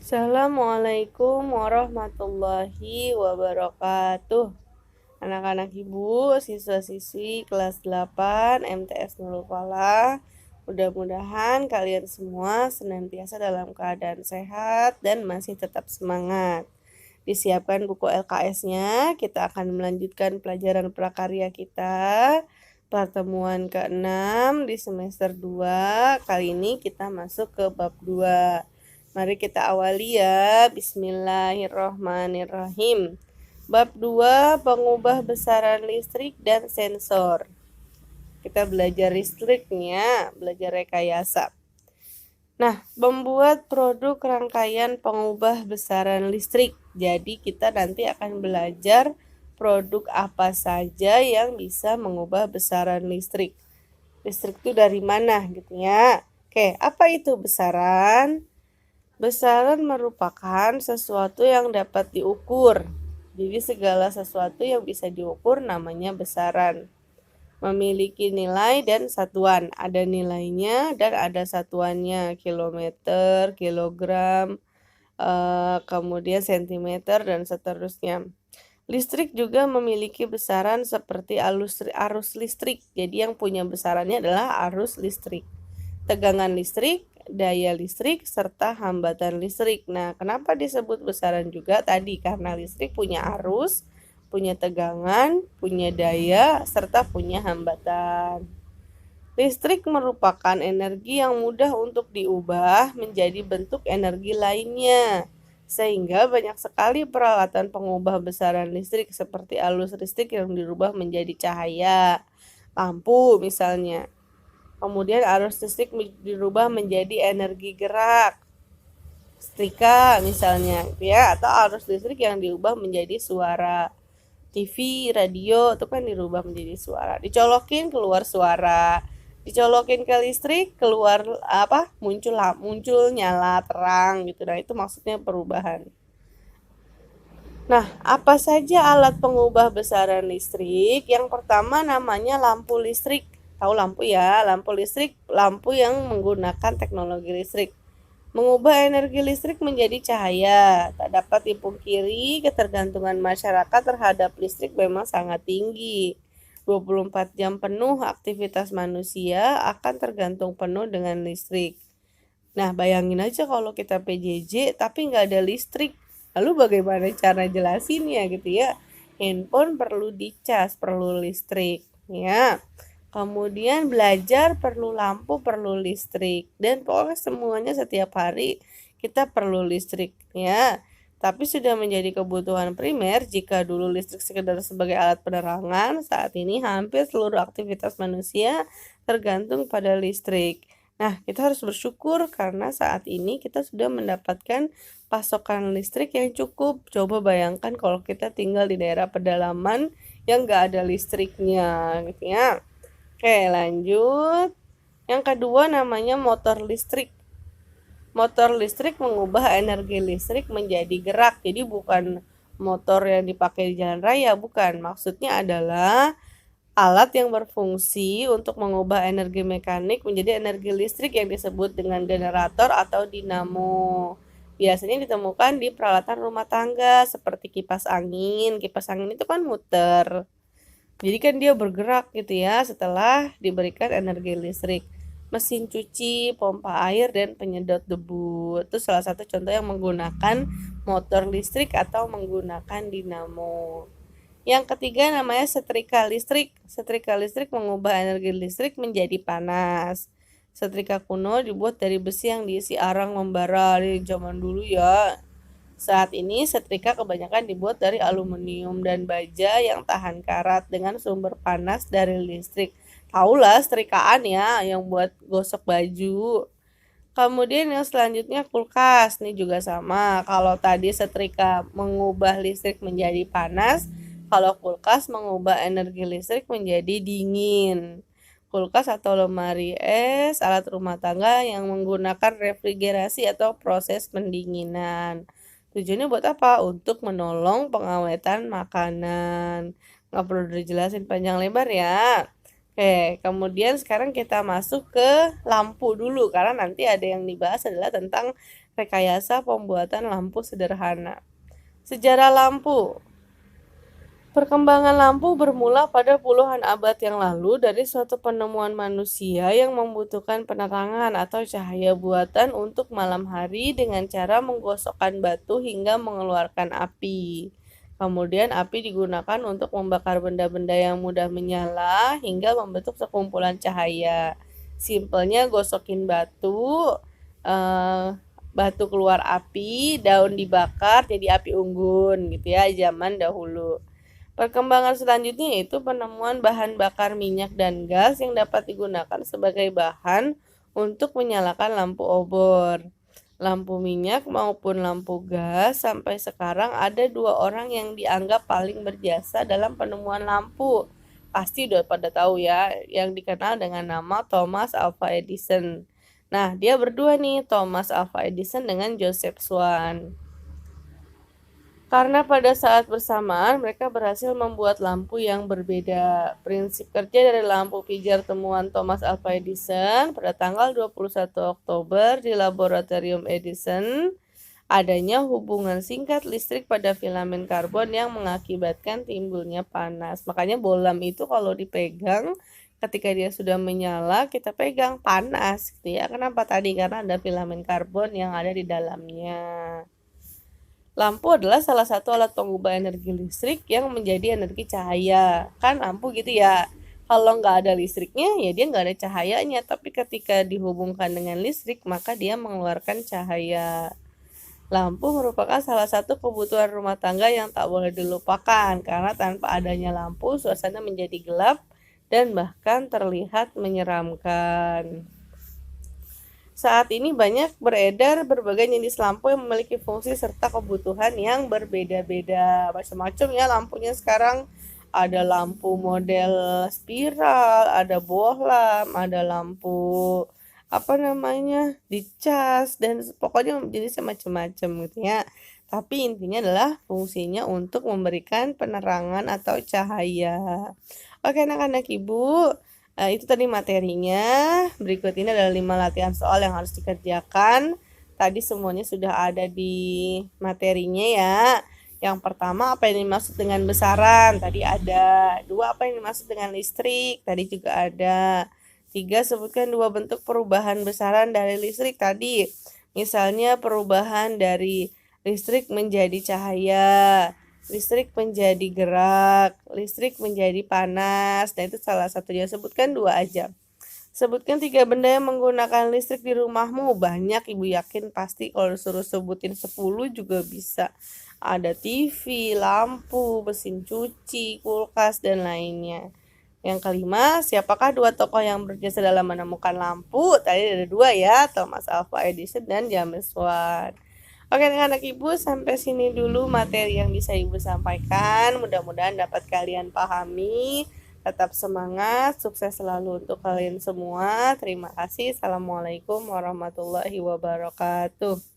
Assalamualaikum warahmatullahi wabarakatuh. Anak-anak ibu, siswa-siswi kelas 8 MTS Nurul Falah. Mudah-mudahan kalian semua senantiasa dalam keadaan sehat dan masih tetap semangat. Disiapkan buku LKS-nya, kita akan melanjutkan pelajaran prakarya kita. Pertemuan ke-6 di semester 2. Kali ini kita masuk ke bab 2. Mari kita awali ya. Bismillahirrohmanirrohim. Bab 2, pengubah besaran listrik dan sensor. Kita belajar listriknya, belajar rekayasa. Nah, membuat produk rangkaian pengubah besaran listrik. Jadi kita nanti akan belajar produk apa saja yang bisa mengubah besaran listrik. Listrik itu dari mana gitu ya. Oke, apa itu besaran? Besaran merupakan sesuatu yang dapat diukur. Jadi segala sesuatu yang bisa diukur namanya besaran. Memiliki nilai dan satuan. Ada nilainya dan ada satuannya. Kilometer, kilogram, kemudian sentimeter dan seterusnya. Listrik juga memiliki besaran seperti arus listrik. Jadi yang punya besarannya adalah arus listrik. Tegangan listrik, daya listrik, serta hambatan listrik. Nah, kenapa disebut besaran juga? Tadi karena listrik punya arus, punya tegangan, punya daya, serta punya hambatan. Listrik merupakan energi yang mudah untuk diubah menjadi bentuk energi lainnya. Sehingga banyak sekali peralatan pengubah besaran listrik seperti arus listrik yang dirubah menjadi cahaya, lampu misalnya. Kemudian arus listrik dirubah menjadi energi gerak, setrika misalnya, ya, atau arus listrik yang diubah menjadi suara. TV, radio itu kan dirubah menjadi suara. Dicolokin keluar suara. Dicolokin ke listrik keluar apa? Muncul nyala terang gitu. Nah, itu maksudnya perubahan. Nah, apa saja alat pengubah besaran listrik? Yang pertama namanya lampu listrik. Tahu lampu ya? Lampu listrik, lampu yang menggunakan teknologi listrik. Mengubah energi listrik menjadi cahaya. Tak dapat dipungkiri, ketergantungan masyarakat terhadap listrik memang sangat tinggi. 24 jam penuh aktivitas manusia akan tergantung penuh dengan listrik. Nah, bayangin aja kalau kita PJJ tapi nggak ada listrik. Lalu bagaimana cara jelasinnya gitu ya? Handphone perlu dicas, perlu listrik, ya. Kemudian belajar perlu lampu, perlu listrik. Dan pokoknya semuanya setiap hari kita perlu listrik, ya. Tapi sudah menjadi kebutuhan primer jika dulu listrik sekedar sebagai alat penerangan, saat ini hampir seluruh aktivitas manusia tergantung pada listrik. Nah, kita harus bersyukur karena saat ini kita sudah mendapatkan pasokan listrik yang cukup. Coba bayangkan kalau kita tinggal di daerah pedalaman yang nggak ada listriknya, gitu ya. Oke, lanjut. Yang kedua namanya motor listrik. Motor listrik mengubah energi listrik menjadi gerak. Jadi bukan motor yang dipakai di jalan raya, bukan. Maksudnya adalah alat yang berfungsi untuk mengubah energi mekanik menjadi energi listrik yang disebut dengan generator atau dinamo. Biasanya ditemukan di peralatan rumah tangga seperti kipas angin. Kipas angin itu kan muter. Jadi kan dia bergerak gitu ya setelah diberikan energi listrik. Mesin cuci, pompa air, dan penyedot debu. Itu salah satu contoh yang menggunakan motor listrik atau menggunakan dinamo. Yang ketiga namanya setrika listrik. Setrika listrik mengubah energi listrik menjadi panas. Setrika kuno dibuat dari besi yang diisi arang membara di zaman dulu ya. Saat ini setrika kebanyakan dibuat dari aluminium dan baja yang tahan karat dengan sumber panas dari listrik. Taulah setrikaan ya yang buat gosok baju. Kemudian yang selanjutnya kulkas. Ini juga sama. Kalau tadi setrika mengubah listrik menjadi panas, kalau kulkas mengubah energi listrik menjadi dingin. Kulkas atau lemari es, alat rumah tangga yang menggunakan refrigerasi atau proses pendinginan. Tujuannya buat apa? Untuk menolong pengawetan makanan. Nggak perlu dijelasin panjang lebar ya. Oke, kemudian sekarang kita masuk ke lampu dulu. Karena nanti ada yang dibahas adalah tentang rekayasa pembuatan lampu sederhana. Sejarah lampu. Perkembangan lampu bermula pada puluhan abad yang lalu dari suatu penemuan manusia yang membutuhkan penerangan atau cahaya buatan untuk malam hari dengan cara menggosokkan batu hingga mengeluarkan api. Kemudian api digunakan untuk membakar benda-benda yang mudah menyala hingga membentuk sekumpulan cahaya. Simpelnya gosokin batu, batu keluar api, daun dibakar jadi api unggun gitu ya zaman dahulu. Perkembangan selanjutnya yaitu penemuan bahan bakar minyak dan gas yang dapat digunakan sebagai bahan untuk menyalakan lampu obor. Lampu minyak maupun lampu gas sampai sekarang ada 2 orang yang dianggap paling berjasa dalam penemuan lampu. Pasti udah pada tahu ya, yang dikenal dengan nama Thomas Alva Edison. Nah, dia berdua nih, Thomas Alva Edison dengan Joseph Swan. Karena pada saat bersamaan mereka berhasil membuat lampu yang berbeda. Prinsip kerja dari lampu pijar temuan Thomas Alva Edison pada tanggal 21 Oktober di Laboratorium Edison, adanya hubungan singkat listrik pada filamen karbon yang mengakibatkan timbulnya panas. Makanya bohlam itu kalau dipegang ketika dia sudah menyala, kita pegang panas gitu ya. Kenapa tadi? Karena ada filamen karbon yang ada di dalamnya. Lampu adalah salah satu alat pengubah energi listrik yang menjadi energi cahaya. Kan lampu gitu ya. Kalau nggak ada listriknya, ya dia nggak ada cahayanya. Tapi ketika dihubungkan dengan listrik, maka dia mengeluarkan cahaya. Lampu merupakan salah satu kebutuhan rumah tangga yang tak boleh dilupakan. Karena tanpa adanya lampu, suasana menjadi gelap dan bahkan terlihat menyeramkan. Saat ini banyak beredar berbagai jenis lampu yang memiliki fungsi serta kebutuhan yang berbeda-beda. Macam-macam ya lampunya sekarang. Ada lampu model spiral, ada bohlam, ada lampu dicas, dan pokoknya jenisnya macam-macam gitu ya. Tapi intinya adalah fungsinya untuk memberikan penerangan atau cahaya. Oke anak-anak ibu, itu tadi materinya. Berikut ini adalah 5 latihan soal yang harus dikerjakan. Tadi semuanya sudah ada di materinya ya. Yang pertama, apa yang dimaksud dengan besaran? Tadi ada. 2, apa yang dimaksud dengan listrik? Tadi juga ada. 3, sebutkan 2 bentuk perubahan besaran dari listrik tadi. Misalnya perubahan dari listrik menjadi cahaya, listrik menjadi gerak, listrik menjadi panas. Nah itu salah satunya. Sebutkan 2 aja. Sebutkan 3 benda yang menggunakan listrik di rumahmu. Banyak, ibu yakin pasti kalau disuruh sebutin 10 juga bisa. Ada TV, lampu, mesin cuci, kulkas, dan lainnya. Yang kelima, siapakah 2 tokoh yang berjasa dalam menemukan lampu? Tadi ada 2 ya, Thomas Alva Edison dan James Watt. Oke anak-anak ibu, sampai sini dulu materi yang bisa ibu sampaikan. Mudah-mudahan dapat kalian pahami. Tetap semangat, sukses selalu untuk kalian semua. Terima kasih. Assalamualaikum warahmatullahi wabarakatuh.